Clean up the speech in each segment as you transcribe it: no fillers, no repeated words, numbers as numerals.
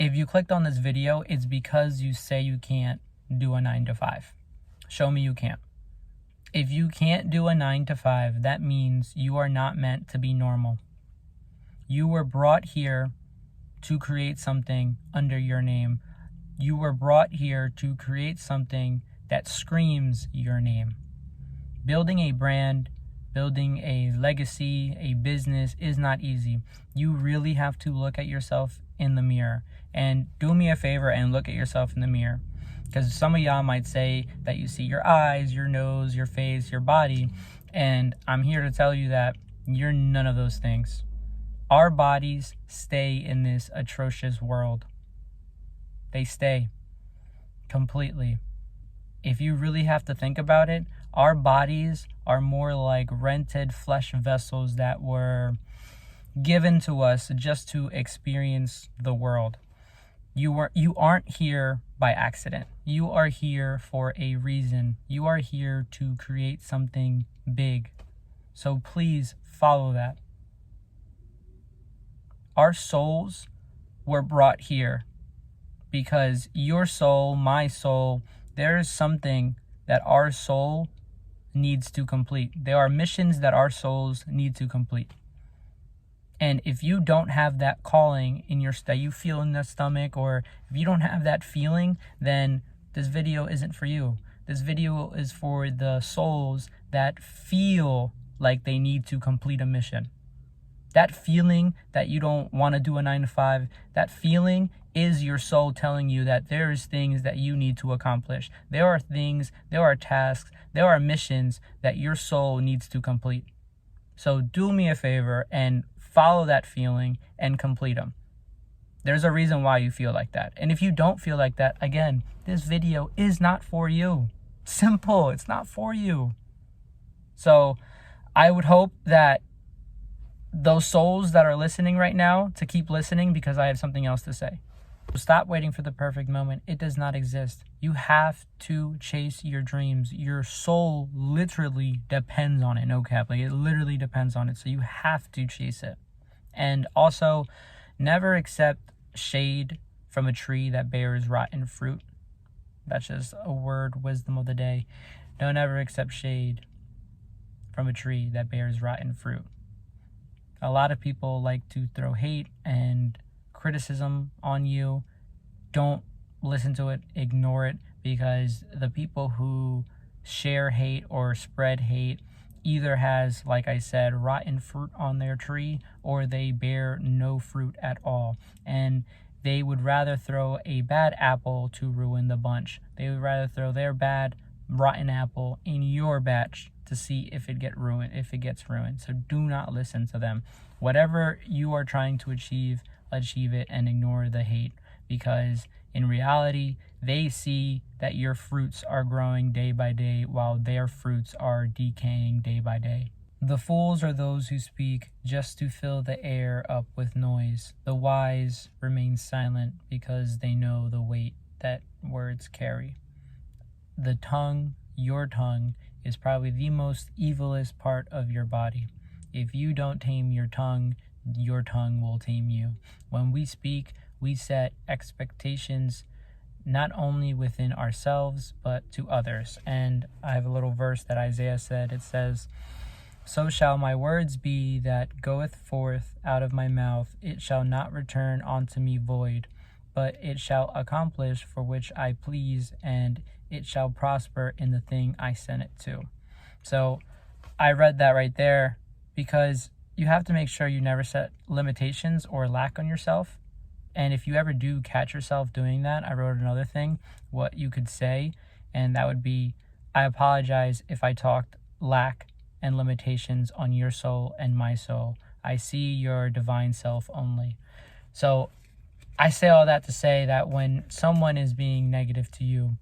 If you clicked on this video, it's because you say you can't do a 9 to 5. Show me you can't. If you can't do a 9 to 5, that means you are not meant to be normal. You were brought here to create something under your name. You were brought here to create something that screams your name. Building a brand, building a legacy, a business is not easy. You really have to look at yourself in the mirror. And do me a favor and look at yourself in the mirror. Because some of y'all might say that you see your eyes, your nose, your face, your body. And I'm here to tell you that you're none of those things. Our bodies stay in this atrocious world. They stay completely. If you really have to think about it, our bodies are more like rented flesh vessels that were given to us just to experience the world. You aren't here by accident. You are here for a reason. You are here to create something big. So please follow that. Our souls were brought here because your soul, my soul, there is something that our soul needs to complete. There are missions that our souls need to complete. And if you don't have that calling in that you feel in the stomach, or if you don't have that feeling, then this video isn't for you. This video is for the souls that feel like they need to complete a mission. That feeling that you don't want to do a 9 to 5, that feeling is your soul telling you that there's things that you need to accomplish. There are things, there are tasks, there are missions that your soul needs to complete. So do me a favor and follow that feeling and complete them. There's a reason why you feel like that. And if you don't feel like that, again, this video is not for you. Simple, it's not for you. So I would hope that those souls that are listening right now to keep listening, because I have something else to say. Stop waiting for the perfect moment. It does not exist. You have to chase your dreams. Your soul literally depends on it. No cap. Like, it literally depends on it. So you have to chase it. And also, never accept shade from a tree that bears rotten fruit. That's just a word wisdom of the day. Don't ever accept shade from a tree that bears rotten fruit. A lot of people like to throw hate and criticism on you. Don't listen to it, ignore it, because the people who share hate or spread hate either has, like I said, rotten fruit on their tree, or they bear no fruit at all. And they would rather throw a bad apple to ruin the bunch. They would rather throw their bad, rotten apple in your batch to see if it gets ruined. So do not listen to them. Whatever you are trying to achieve it and ignore the hate, because in reality they see that your fruits are growing day by day while their fruits are decaying day by day. The fools are those who speak just to fill the air up with noise. The wise remain silent because they know the weight that words carry. The tongue, your tongue, is probably the most evilest part of your body. If you don't tame your tongue will tame you. When we speak, we set expectations not only within ourselves, but to others. And I have a little verse that Isaiah said. It says, "So shall my words be that goeth forth out of my mouth. It shall not return unto me void, but it shall accomplish for which I please, and it shall prosper in the thing I sent it to." So I read that right there because you have to make sure you never set limitations or lack on yourself. And if you ever do catch yourself doing that, I wrote another thing, what you could say, and that would be, "I apologize if I talked lack and limitations on your soul and my soul. I see your divine self only." So I say all that to say that when someone is being negative to you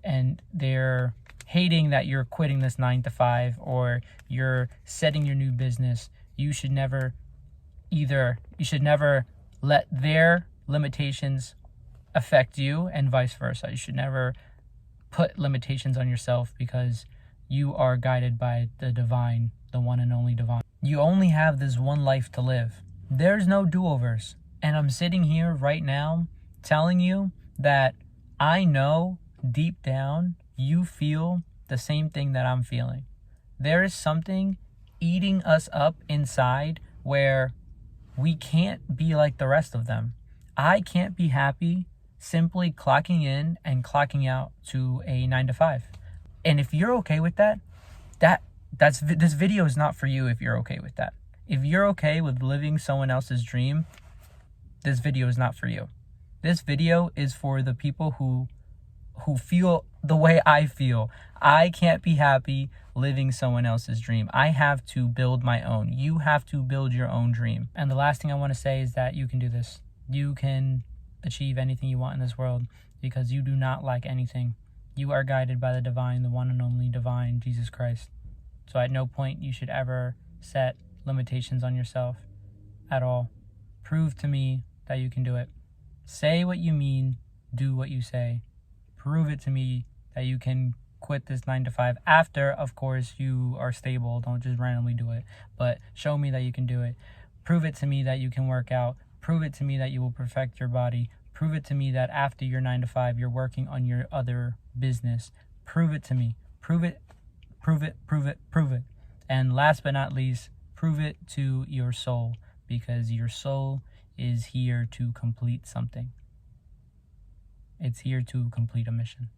and they're hating that you're quitting this 9 to 5 or you're setting your new business, you should never let their limitations affect you and vice versa. You should never put limitations on yourself because you are guided by the divine, the one and only divine. You only have this one life to live. There's no do-overs. And I'm sitting here right now telling you that I know deep down you feel the same thing that I'm feeling. There is something eating us up inside where we can't be like the rest of them. I can't be happy simply clocking in and clocking out to a 9 to 5. And if you're okay with that, this video is not for you if you're okay with that. If you're okay with living someone else's dream, this video is not for you. This video is for the people who feel the way I feel. I can't be happy living someone else's dream. I have to build my own. You have to build your own dream. And the last thing I want to say is that you can do this. You can achieve anything you want in this world because you do not lack anything. You are guided by the divine, the one and only divine, Jesus Christ. So at no point you should ever set limitations on yourself at all. Prove to me that you can do it. Say what you mean, do what you say. Prove it to me that you can quit this 9 to 5 after, of course, you are stable. Don't just randomly do it, but show me that you can do it. Prove it to me that you can work out. Prove it to me that you will perfect your body. Prove it to me that after your 9 to 5, you're working on your other business. Prove it to me. Prove it, prove it, prove it, prove it. And last but not least, prove it to your soul, because your soul is here to complete something. It's here to complete a mission.